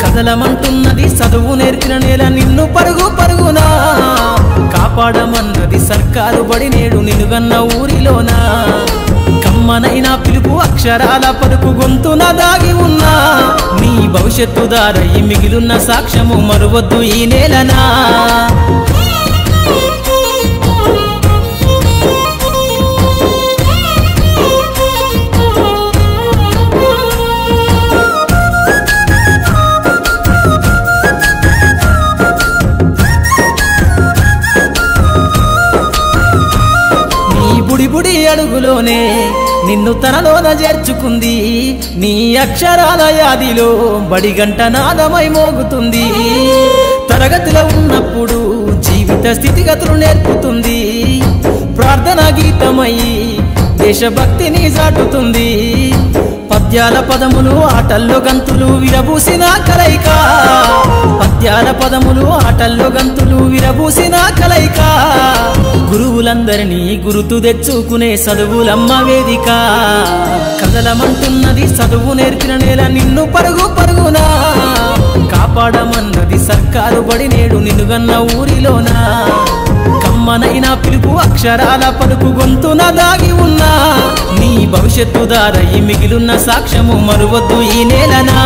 కదలమంటున్నది చదువు నేర్పిన నేల నిన్ను పరుగు పరుగునా కాపాడమన్నది సర్కారు బడి నేడు నిలుగన్న ఊరిలోనా కమ్మనైనా పిలుపు అక్షరాల పలుకు గొంతున దాగి ఉన్నా నీ భవిష్యత్తు దారయి మిగిలిన సాక్ష్యము మరువద్దు ఈ నేలనా బుడి అడుగులోనే నిన్ను తనలోన చేర్చుకుంది నీ అక్షరాల యాదిలో బడిగంట నాదమై మోగుతుంది తరగతిలో ఉన్నప్పుడు జీవిత స్థితిగతులు నేర్పుతుంది ప్రార్థనా గీతమై దేశభక్తిని చాటుతుంది పద్యాల పదములు ఆటల్లో గంతులు విరబూసిన కలయిక పద్యాల పదములు ఆటల్లో గంతులు విరబూసిన కలయిక గురువులందరినీ గురుతు తెచ్చుకునే చదువులమ్మ వేదిక కదలమంటున్నది చదువు నేర్పిన నేల నిన్ను పరుగు పరుగునా కాపాడమన్నది సర్కారు బడి నేడు నిలుగన్న ఊరిలోనా కమ్మనైనా పిలుపు అక్షరాల పలుకు గొంతున దాగి ఉన్నా నీ భవిష్యత్తు దారయి మిగిలిన సాక్ష్యము మరువద్దు ఈ నేలనా